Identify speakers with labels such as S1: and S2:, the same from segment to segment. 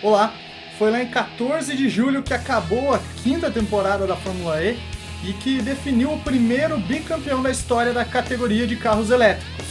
S1: Olá, foi lá em 14 de julho que acabou a 5ª temporada da Fórmula E e que definiu o primeiro bicampeão da história da categoria de carros elétricos.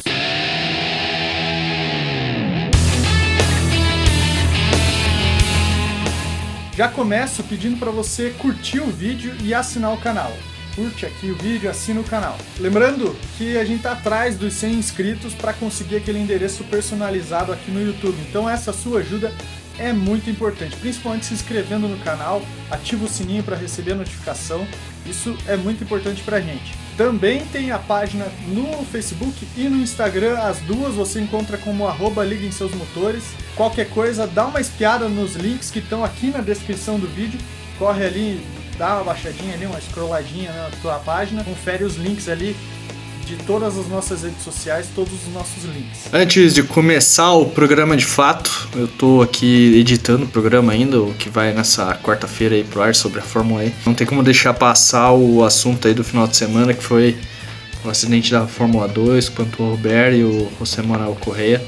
S1: Já começo pedindo para você curtir o vídeo e assinar o canal. Curte aqui o vídeo, assina o canal. Lembrando que a gente está atrás dos 100 inscritos para conseguir aquele endereço personalizado aqui no YouTube. Então essa sua ajuda é muito importante, principalmente se inscrevendo no canal, ativa o sininho para receber a notificação. Isso é muito importante para a gente. Também tem a página no Facebook e no Instagram, as duas você encontra como @liguemseusmotores. Qualquer coisa, dá uma espiada nos links que estão aqui na descrição do vídeo. Corre ali, dá uma baixadinha ali, uma scrolladinha na tua página, confere os links ali de todas as nossas redes sociais, todos os nossos links.
S2: Antes de começar o programa de fato, eu tô aqui editando o programa ainda, o que vai nessa quarta-feira aí pro ar sobre a Fórmula E. Não tem como deixar passar o assunto aí do final de semana, que foi o acidente da Fórmula 2, quanto o Roberto e o José Manuel Correa.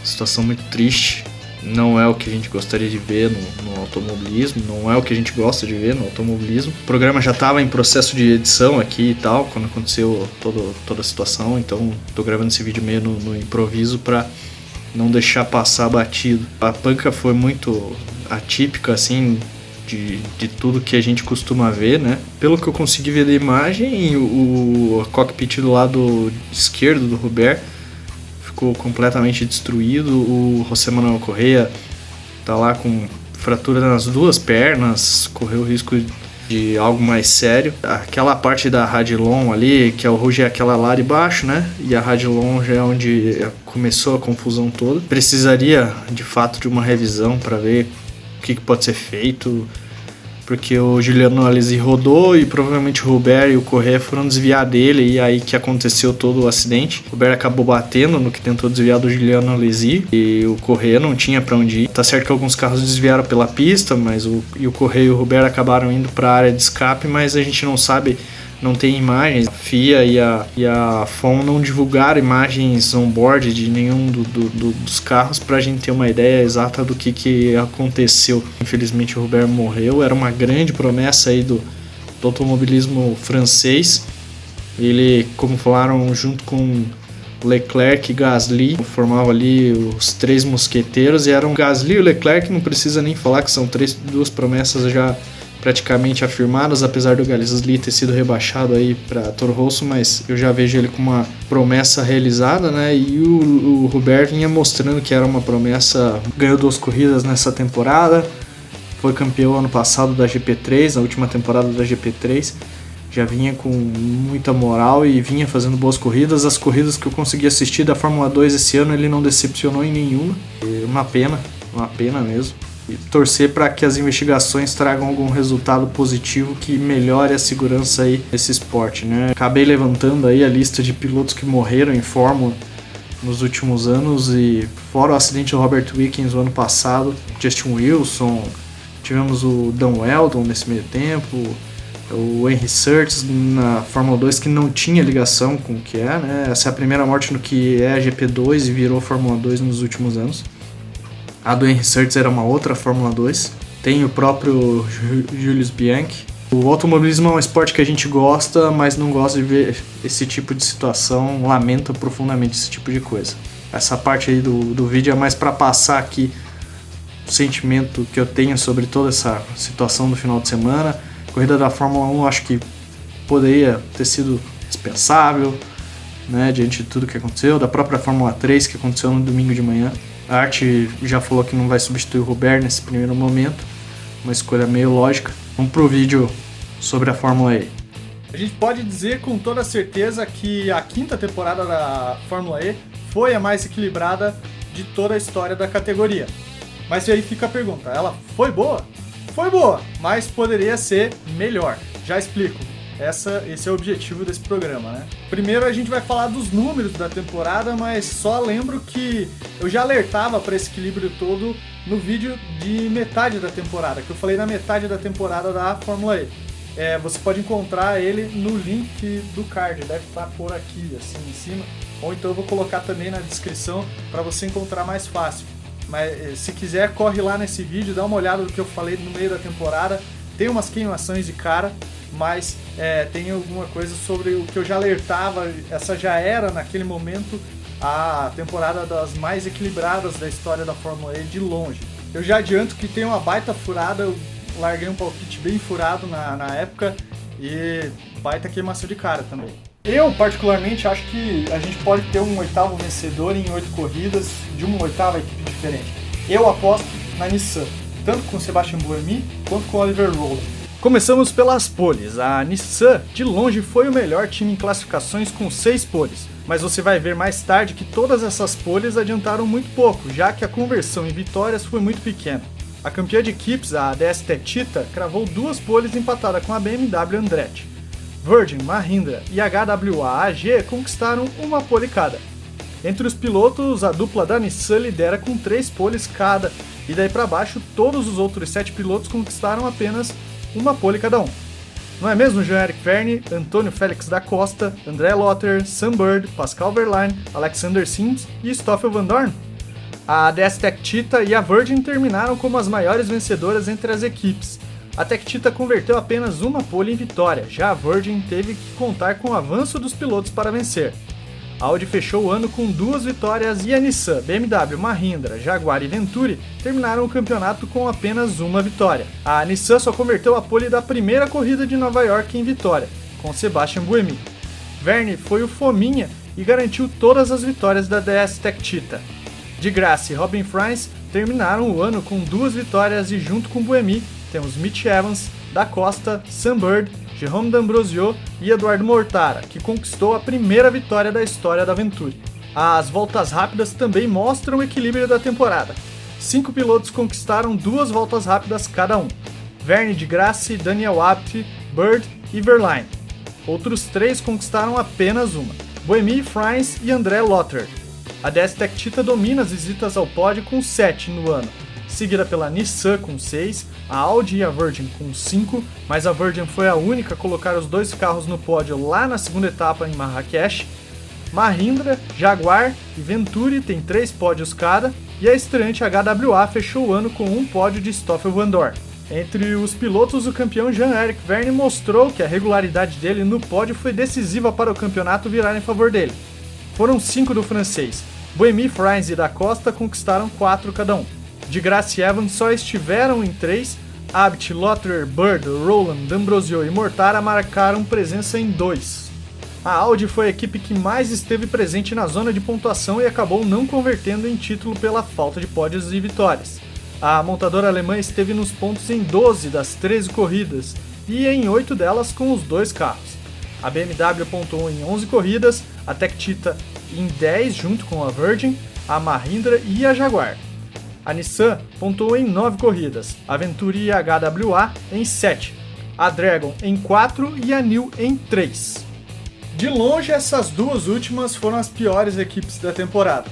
S2: Situação muito triste. Não é o que a gente gostaria de ver no automobilismo, não é o que a gente gosta de ver no automobilismo. O programa já estava em processo de edição aqui e tal, quando aconteceu toda a situação, então estou gravando esse vídeo meio no improviso para não deixar passar batido. A panca foi muito atípica, assim, de tudo que a gente costuma ver, né? Pelo que eu consegui ver da imagem, o cockpit do lado esquerdo do Roberto ficou completamente destruído. O José Manuel Correa tá lá com fratura nas duas pernas, correu o risco de algo mais sério. Aquela parte da Radilon ali, que é o Rouge, é aquela lá de baixo, né? E a Radilon já é onde começou a confusão toda. Precisaria de fato de uma revisão para ver o que pode ser feito, porque o Juliano Alesi rodou e provavelmente o Roberto e o Correa foram desviar dele, e aí que aconteceu todo o acidente. O Roberto acabou batendo no que tentou desviar do Juliano Alesi e o Correa não tinha para onde ir. Tá certo que alguns carros desviaram pela pista, mas o Correa e o Roberto acabaram indo para a área de escape, mas a gente não sabe, não tem imagens. A FIA e a FOM não divulgaram imagens on-board de nenhum dos carros pra gente ter uma ideia exata do que aconteceu. Infelizmente o Roberto morreu, era uma grande promessa aí do automobilismo francês. Ele, como falaram, junto com Leclerc e Gasly, formavam ali os três mosqueteiros, e eram Gasly e Leclerc, não precisa nem falar que são duas promessas já praticamente afirmadas, apesar do Gasly ter sido rebaixado aí para Toro Rosso, mas eu já vejo ele como uma promessa realizada, né? E o Roberto vinha mostrando que era uma promessa, ganhou 2 corridas nessa temporada, foi campeão ano passado da GP3, na última temporada da GP3, já vinha com muita moral e vinha fazendo boas corridas. As corridas que eu consegui assistir da Fórmula 2 esse ano, ele não decepcionou em nenhuma, uma pena mesmo. E torcer para que as investigações tragam algum resultado positivo que melhore a segurança aí nesse esporte, né? Acabei levantando aí a lista de pilotos que morreram em Fórmula nos últimos anos, e fora o acidente do Robert Wickens no ano passado, Justin Wilson, tivemos o Dan Weldon nesse meio tempo, o Henry Surtees na Fórmula 2, que não tinha ligação com o que é, né? Essa é a primeira morte no que é a GP2 e virou Fórmula 2 nos últimos anos. A do Henry Surtees era uma outra Fórmula 2. Tem o próprio Julius Bianchi. O automobilismo é um esporte que a gente gosta, mas não gosta de ver esse tipo de situação, lamenta profundamente esse tipo de coisa. Essa parte aí do vídeo é mais para passar aqui o sentimento que eu tenho sobre toda essa situação do final de semana. A corrida da Fórmula 1 acho que poderia ter sido dispensável, né, diante de tudo que aconteceu. Da própria Fórmula 3 que aconteceu no domingo de manhã. A Art já falou que não vai substituir o Roberto nesse primeiro momento, uma escolha meio lógica. Vamos pro vídeo sobre a Fórmula E.
S1: A gente pode dizer com toda certeza que a 5ª temporada da Fórmula E foi a mais equilibrada de toda a história da categoria. Mas aí fica a pergunta, ela foi boa? Foi boa, mas poderia ser melhor. Já explico. Esse é o objetivo desse programa, né? Primeiro a gente vai falar dos números da temporada, mas só lembro que eu já alertava para esse equilíbrio todo no vídeo de metade da temporada, que eu falei na metade da temporada da Fórmula E. Você pode encontrar ele no link do card, deve estar por aqui, assim, em cima, ou então eu vou colocar também na descrição para você encontrar mais fácil. mas se quiser, corre lá nesse vídeo, dá uma olhada no que eu falei no meio da temporada. Tem umas queimações de cara, mas tem alguma coisa sobre o que eu já alertava. Essa já era, naquele momento, a temporada das mais equilibradas da história da Fórmula E de longe. Eu já adianto que tem uma baita furada, eu larguei um palpite bem furado na época e baita queimação de cara também. Eu, particularmente, acho que a gente pode ter um oitavo vencedor em 8 corridas de uma oitava equipe diferente. Eu aposto na Nissan, tanto com Sebastian Buemi quanto com Oliver Rowland. Começamos pelas poles. A Nissan, de longe, foi o melhor time em classificações com 6 poles, mas você vai ver mais tarde que todas essas poles adiantaram muito pouco, já que a conversão em vitórias foi muito pequena. A campeã de equipes, a ADS Techeetah, cravou 2 poles empatada com a BMW Andretti. Virgin, Mahindra e HWA AG conquistaram uma pole cada. Entre os pilotos, a dupla da Nissan lidera com 3 poles cada, e daí para baixo todos os outros 7 pilotos conquistaram apenas uma pole cada um. Não é mesmo Jean-Eric Vergne, Antônio Félix da Costa, André Lotterer, Sam Bird, Pascal Wehrlein, Alexander Sims e Stoffel Vandoorne? A ADS Techeetah e a Virgin terminaram como as maiores vencedoras entre as equipes. A Techeetah converteu apenas uma pole em vitória, já a Virgin teve que contar com o avanço dos pilotos para vencer. A Audi fechou o ano com 2 vitórias e a Nissan, BMW, Mahindra, Jaguar e Venturi terminaram o campeonato com apenas uma vitória. A Nissan só converteu a pole da primeira corrida de Nova York em vitória, com Sebastian Buemi. Vergne foi o fominha e garantiu todas as vitórias da ADS Techeetah. De Grassi e Robin Fries terminaram o ano com 2 vitórias e junto com Buemi temos Mitch Evans, Da Costa, Sam Bird, Jérôme D'Ambrosio e Eduardo Mortara, que conquistou a primeira vitória da história da Venturi. As voltas rápidas também mostram o equilíbrio da temporada. 5 pilotos conquistaram 2 voltas rápidas cada um: Vergne, de Grassi, Daniel Abt, Bird e Wehrlein. Outros 3 conquistaram apenas uma: Buemi, Fries e André Lotterer. A ADS Techeetah domina as visitas ao pódio com 7 no ano, seguida pela Nissan com 6, a Audi e a Virgin com 5, mas a Virgin foi a única a colocar os 2 carros no pódio lá na segunda etapa em Marrakech. Mahindra, Jaguar e Venturi têm 3 pódios cada, e a estreante HWA fechou o ano com 1 pódio de Stoffel Vandoorne. Entre os pilotos, o campeão Jean-Eric Vergne mostrou que a regularidade dele no pódio foi decisiva para o campeonato virar em favor dele. Foram 5 do francês. Buemi, Fries e Da Costa conquistaram 4 cada um. De Grassi e Evans só estiveram em 3, Abt, Lotterer, Bird, Rowland, D'Ambrosio e Mortara marcaram presença em 2. A Audi foi a equipe que mais esteve presente na zona de pontuação e acabou não convertendo em título pela falta de pódios e vitórias. A montadora alemã esteve nos pontos em 12 das 13 corridas e em 8 delas com os 2 carros. A BMW pontuou em 11 corridas, a Techeetah em 10 junto com a Virgin, a Mahindra e a Jaguar. A Nissan pontuou em 9 corridas, a Venturi e a HWA em 7, a Dragon em 4 e a New em 3. De longe, essas 2 últimas foram as piores equipes da temporada.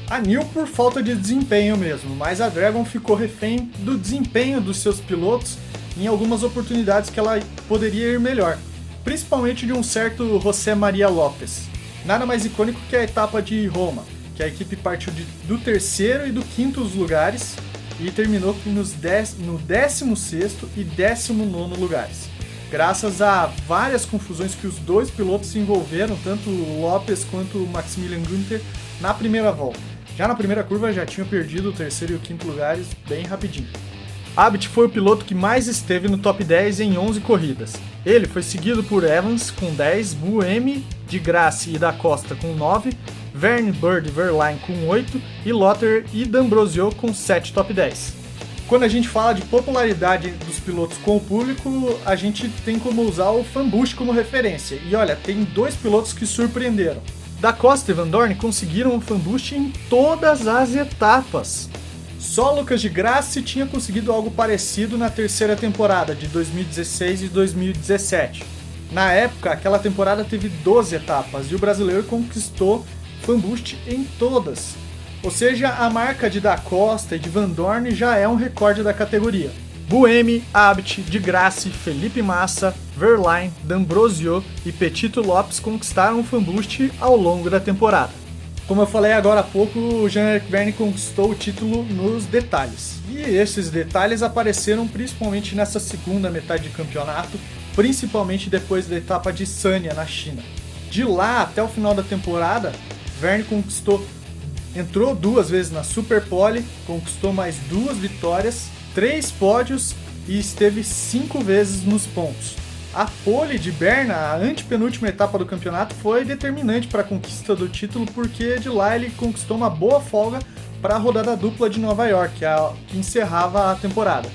S1: A New por falta de desempenho mesmo, mas a Dragon ficou refém do desempenho dos seus pilotos em algumas oportunidades que ela poderia ir melhor, principalmente de um certo José Maria Lopes. Nada mais icônico que a etapa de Roma, que a equipe partiu do 3º e do 5º lugares e terminou no 16º e 19º lugares, graças a várias confusões que os 2 pilotos se envolveram, tanto o Lopes quanto o Maximilian Günther, na primeira volta. Já na primeira curva já tinham perdido o 3º e o 5º lugares bem rapidinho. Abt foi o piloto que mais esteve no top 10 em 11 corridas. Ele foi seguido por Evans com 10, Buemi, de Grassi e Da Costa com 9, Vergne, Bird e Wehrlein com 8 e Lotterer e D'Ambrosio com 7 top 10. Quando a gente fala de popularidade dos pilotos com o público, a gente tem como usar o fanboost como referência. E olha, tem 2 pilotos que surpreenderam. Da Costa e Vandoorne conseguiram um fanboost em todas as etapas. Só Lucas de Grassi tinha conseguido algo parecido na 3ª temporada, de 2016 e 2017. Na época, aquela temporada teve 12 etapas e o brasileiro conquistou fanboost em todas. Ou seja, a marca de Da Costa e de Vandoorne já é um recorde da categoria. Buemi, Abt, de Grassi, Felipe Massa, Wehrlein, D'Ambrosio e Petito Lopes conquistaram o fanboost ao longo da temporada. Como eu falei agora há pouco, o Jean-Eric Vergne conquistou o título nos detalhes. E esses detalhes apareceram principalmente nessa segunda metade de campeonato, principalmente depois da etapa de Sanya, na China. De lá até o final da temporada, Vergne entrou 2 vezes na Super Pole, conquistou mais 2 vitórias, 3 pódios e esteve 5 vezes nos pontos. A pole de Berna, a antepenúltima etapa do campeonato, foi determinante para a conquista do título, porque de lá ele conquistou uma boa folga para a rodada dupla de Nova York, que encerrava a temporada.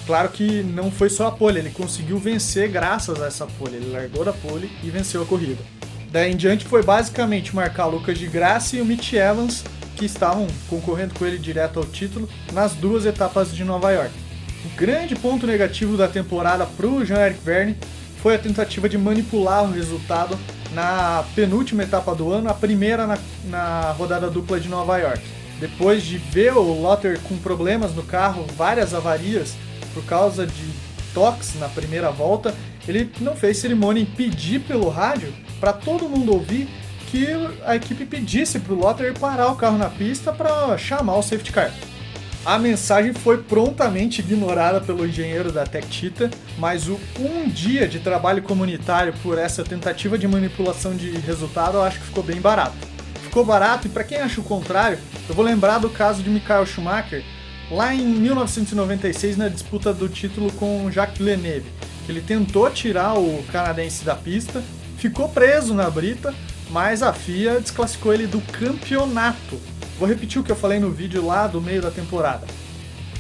S1: Claro que não foi só a pole, ele conseguiu vencer graças a essa pole, ele largou da pole e venceu a corrida. Daí em diante foi basicamente marcar Lucas de Grassi e o Mitch Evans, que estavam concorrendo com ele direto ao título nas 2 etapas de Nova York. O grande ponto negativo da temporada para o Jean-Eric Vergne foi a tentativa de manipular o resultado na penúltima etapa do ano, a primeira na rodada dupla de Nova York. Depois de ver o Lotter com problemas no carro, várias avarias por causa de toques na primeira volta, ele não fez cerimônia em pedir pelo rádio para todo mundo ouvir que a equipe pedisse para o Lotter parar o carro na pista para chamar o safety car. A mensagem foi prontamente ignorada pelo engenheiro da Tech Cheetah, mas o 1 dia de trabalho comunitário por essa tentativa de manipulação de resultado eu acho que ficou bem barato. Ficou barato, e para quem acha o contrário, eu vou lembrar do caso de Michael Schumacher, lá em 1996 na disputa do título com Jacques Villeneuve, que ele tentou tirar o canadense da pista, ficou preso na brita, mas a FIA desclassificou ele do campeonato. Vou repetir o que eu falei no vídeo lá do meio da temporada.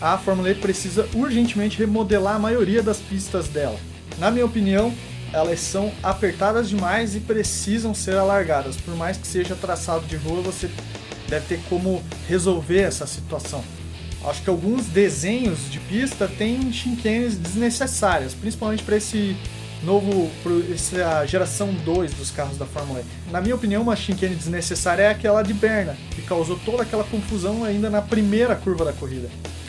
S1: A Fórmula E precisa urgentemente remodelar a maioria das pistas dela. Na minha opinião, elas são apertadas demais e precisam ser alargadas. Por mais que seja traçado de rua, você deve ter como resolver essa situação. Acho que alguns desenhos de pista têm chicanes desnecessárias, principalmente para essa geração 2 dos carros da Fórmula E. Na minha opinião, uma chicane desnecessária é aquela de Berna, que causou toda aquela confusão ainda na primeira curva da corrida.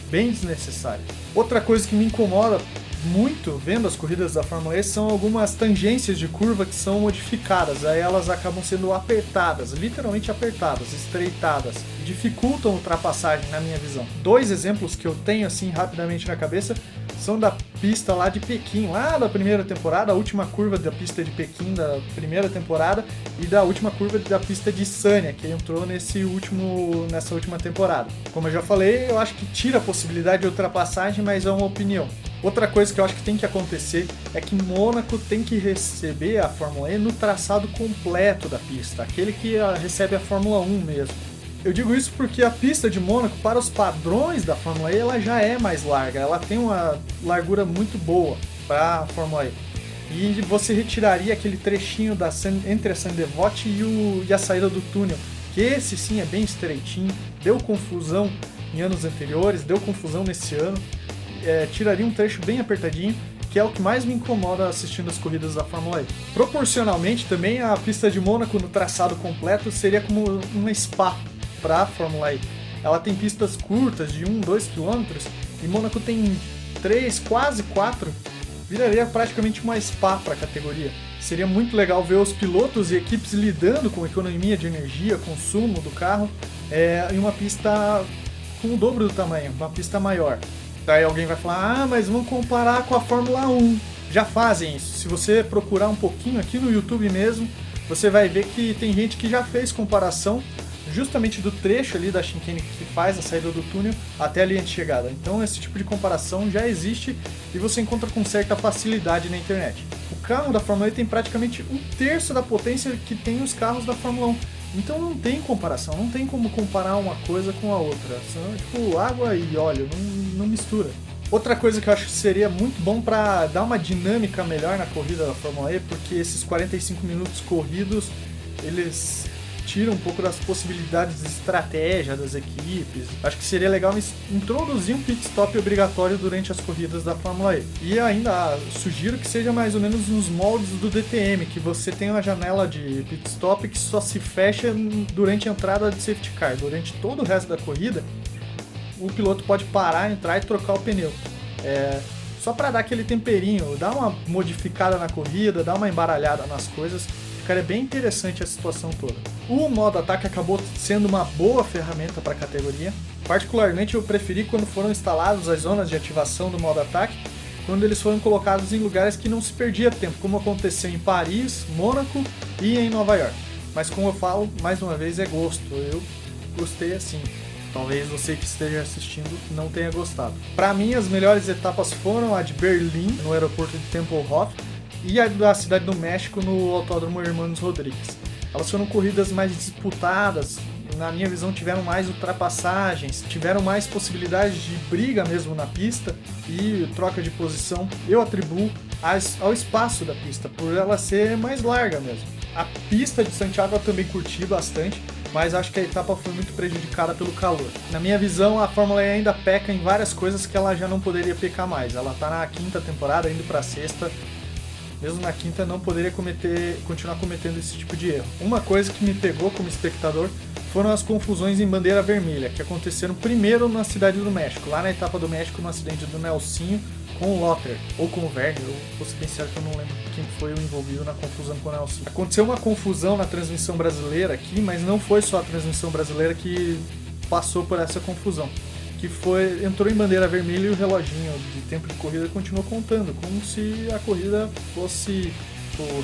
S1: Bem desnecessária. Outra coisa que me incomoda muito vendo as corridas da Fórmula E são algumas tangências de curva que são modificadas, aí elas acabam sendo apertadas, literalmente apertadas, estreitadas, e dificultam a ultrapassagem na minha visão. 2 exemplos que eu tenho assim rapidamente na cabeça são da pista lá de Pequim, lá da primeira temporada, a última curva da pista de Pequim da primeira temporada, e da última curva da pista de Sanya, que entrou nessa última temporada. Como eu já falei, eu acho que tira a possibilidade de ultrapassagem, mas é uma opinião. Outra coisa que eu acho que tem que acontecer é que Mônaco tem que receber a Fórmula E no traçado completo da pista, aquele que recebe a Fórmula 1 mesmo. Eu digo isso porque a pista de Mônaco, para os padrões da Fórmula E, ela já é mais larga, ela tem uma largura muito boa para a Fórmula E. E você retiraria aquele trechinho entre a Sainte-Devote e a saída do túnel, que esse sim é bem estreitinho, deu confusão em anos anteriores, deu confusão nesse ano. Tiraria um trecho bem apertadinho, que é o que mais me incomoda assistindo as corridas da Fórmula E. Proporcionalmente também, a pista de Mônaco no traçado completo seria como uma Spa para a Fórmula E. Ela tem pistas curtas de 1-2 km e Mônaco tem 3, quase 4, viraria praticamente uma Spa para a categoria. Seria muito legal ver os pilotos e equipes lidando com economia de energia, consumo do carro, em uma pista com o dobro do tamanho, uma pista maior. Daí alguém vai falar, mas vamos comparar com a Fórmula 1. Já fazem isso. Se você procurar um pouquinho aqui no YouTube mesmo, você vai ver que tem gente que já fez comparação justamente do trecho ali da chicane que faz a saída do túnel até a linha de chegada. Então esse tipo de comparação já existe e você encontra com certa facilidade na internet. O carro da Fórmula E tem praticamente 1/3 da potência que tem os carros da Fórmula 1. Então não tem comparação, não tem como comparar uma coisa com a outra. São tipo água e óleo, não mistura. Outra coisa que eu acho que seria muito bom para dar uma dinâmica melhor na corrida da Fórmula E, porque esses 45 minutos corridos, eles tiram um pouco das possibilidades de estratégia das equipes. Acho que seria legal introduzir um pit stop obrigatório durante as corridas da Fórmula E. E ainda sugiro que seja mais ou menos nos moldes do DTM, que você tem uma janela de pit stop que só se fecha durante a entrada de safety car. Durante todo o resto da corrida, o piloto pode parar, entrar e trocar o pneu. Só para dar aquele temperinho, dar uma modificada na corrida, dar uma embaralhada nas coisas. ficaria bem interessante a situação toda. O modo ataque acabou sendo uma boa ferramenta para a categoria. Particularmente eu preferi quando foram instaladas as zonas de ativação do modo ataque, quando eles foram colocados em lugares que não se perdia tempo, como aconteceu em Paris, Mônaco e em Nova York. Mas como eu falo, mais uma vez é gosto, eu gostei assim. Talvez você que esteja assistindo não tenha gostado. Para mim, as melhores etapas foram a de Berlim, no aeroporto de Tempelhof, e a da Cidade do México, no Autódromo Hermanos Rodrigues. Elas foram corridas mais disputadas, na minha visão tiveram mais ultrapassagens, tiveram mais possibilidades de briga mesmo na pista e troca de posição. Eu atribuo ao espaço da pista, por ela ser mais larga mesmo. A pista de Santiago eu também curti bastante, mas acho que a etapa foi muito prejudicada pelo calor. Na minha visão, a Fórmula E ainda peca em várias coisas que ela já não poderia pecar mais. Ela está na 5ª temporada, indo para a 6ª. Mesmo na 5ª não poderia continuar cometendo esse tipo de erro. Uma coisa que me pegou como espectador foram as confusões em bandeira vermelha, que aconteceram primeiro na Cidade do México, lá na etapa do México, no acidente do Nelsinho com o Lotter, ou com o Verne, eu vou ser bem certo que eu não lembro quem foi o envolvido na confusão com o Nelsinho. Aconteceu uma confusão na transmissão brasileira aqui, mas não foi só a transmissão brasileira que passou por essa confusão. Que entrou em bandeira vermelha e o reloginho de tempo de corrida continuou contando, como se a corrida fosse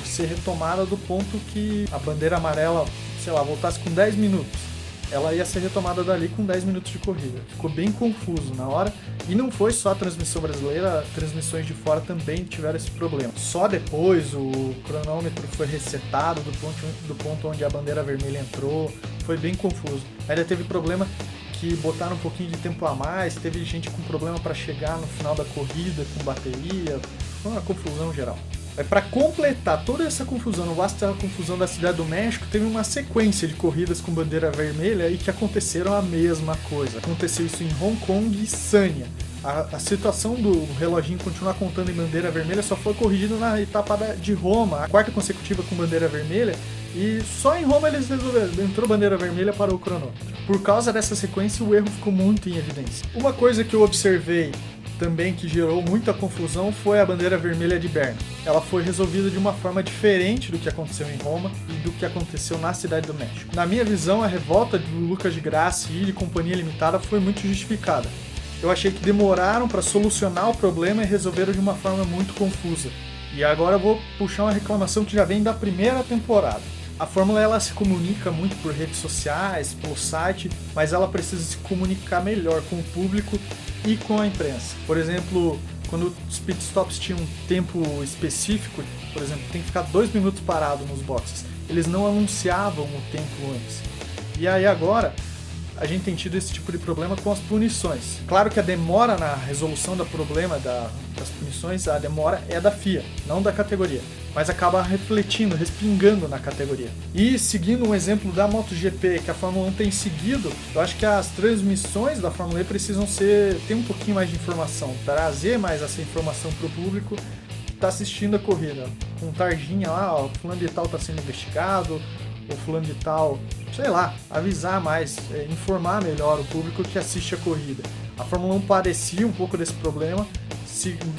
S1: ser retomada do ponto que a bandeira amarela, sei lá, voltasse com 10 minutos. Ela ia ser retomada dali com 10 minutos de corrida. Ficou bem confuso na hora. E não foi só a transmissão brasileira, transmissões de fora também tiveram esse problema. Só depois o cronômetro foi resetado do ponto onde a bandeira vermelha entrou. Foi bem confuso. Ainda teve problema que botaram um pouquinho de tempo a mais, teve gente com problema para chegar no final da corrida com bateria. Foi uma confusão geral. Para completar toda essa confusão, não basta a confusão da Cidade do México, teve uma sequência de corridas com bandeira vermelha e que aconteceram a mesma coisa. Aconteceu isso em Hong Kong e Sanya. A situação do reloginho continuar contando em bandeira vermelha só foi corrigida na etapa de Roma, a 4ª consecutiva com bandeira vermelha, e só em Roma eles resolveram, entrou bandeira vermelha para o cronômetro. Por causa dessa sequência, o erro ficou muito em evidência. Uma coisa que eu observei também que gerou muita confusão foi a bandeira vermelha de Berna. Ela foi resolvida de uma forma diferente do que aconteceu em Roma e do que aconteceu na Cidade do México. Na minha visão, a revolta do Lucas de Grassi e de Companhia Limitada foi muito justificada. Eu achei que demoraram para solucionar o problema e resolveram de uma forma muito confusa. E agora eu vou puxar uma reclamação que já vem da primeira temporada. A Fórmula ela se comunica muito por redes sociais, pelo site, mas ela precisa se comunicar melhor com o público e com a imprensa. Por exemplo, quando os pitstops tinham um tempo específico, por exemplo, tem que ficar 2 minutos parado nos boxes, eles não anunciavam o tempo antes. E aí agora a gente tem tido esse tipo de problema com as punições. Claro que a demora na resolução do problema das punições, a demora é da FIA, não da categoria, mas acaba refletindo, respingando na categoria. E seguindo um exemplo da MotoGP que a Fórmula 1 tem seguido, eu acho que as transmissões da Fórmula E precisam ter um pouquinho mais de informação, trazer mais essa informação para o público que está assistindo a corrida. Com tarjinha lá, ó, fulano de tal está sendo investigado, ou fulano de tal, sei lá, avisar mais, informar melhor o público que assiste a corrida. A Fórmula 1 padecia um pouco desse problema,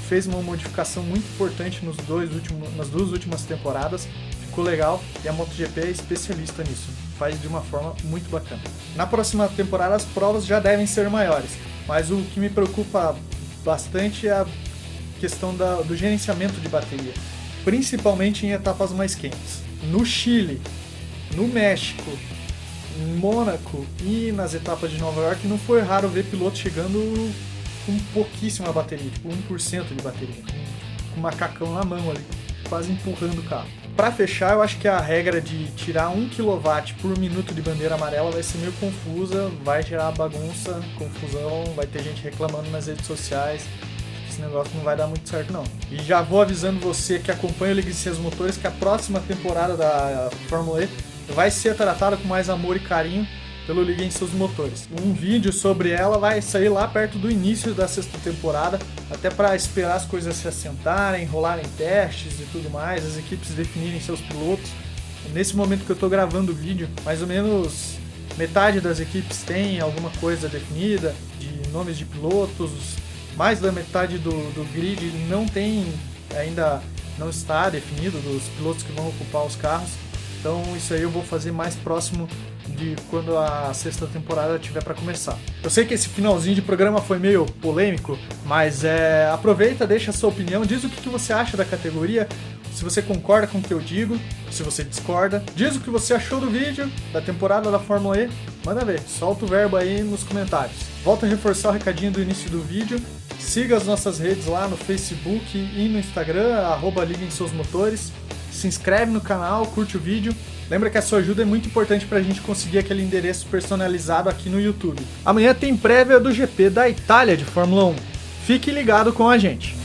S1: fez uma modificação muito importante nas 2 últimas temporadas, ficou legal e a MotoGP é especialista nisso, faz de uma forma muito bacana. Na próxima temporada as provas já devem ser maiores, mas o que me preocupa bastante é a questão do gerenciamento de bateria, principalmente em etapas mais quentes. No Chile, no México, em Mônaco e nas etapas de Nova York não foi raro ver pilotos chegando com pouquíssima bateria, tipo 1% de bateria, com um macacão na mão ali, quase empurrando o carro. Para fechar, eu acho que a regra de tirar 1 kW por minuto de bandeira amarela vai ser meio confusa, vai gerar bagunça, confusão, vai ter gente reclamando nas redes sociais. Esse negócio não vai dar muito certo não. E já vou avisando você que acompanha o Ligue Seus Motores que a próxima temporada da Fórmula E vai ser tratada com mais amor e carinho pelo Ligue Seus Motores. Um vídeo sobre ela vai sair lá perto do início da 6ª temporada, até para esperar as coisas se assentarem, rolarem testes e tudo mais, as equipes definirem seus pilotos. Nesse momento que eu estou gravando o vídeo, mais ou menos metade das equipes tem alguma coisa definida, de nomes de pilotos, mais da metade do grid não tem, ainda não está definido, dos pilotos que vão ocupar os carros. Então isso aí eu vou fazer mais próximo de quando a sexta temporada estiver para começar. Eu sei que esse finalzinho de programa foi meio polêmico, mas aproveita, deixa a sua opinião, diz o que você acha da categoria, se você concorda com o que eu digo, se você discorda, diz o que você achou do vídeo, da temporada da Fórmula E, manda ver, solta o verbo aí nos comentários. Volto a reforçar o recadinho do início do vídeo, siga as nossas redes lá no Facebook e no Instagram, @liguemseusmotores, se inscreve no canal, curte o vídeo. Lembra que a sua ajuda é muito importante pra gente conseguir aquele endereço personalizado aqui no YouTube. Amanhã tem prévia do GP da Itália de Fórmula 1. Fique ligado com a gente.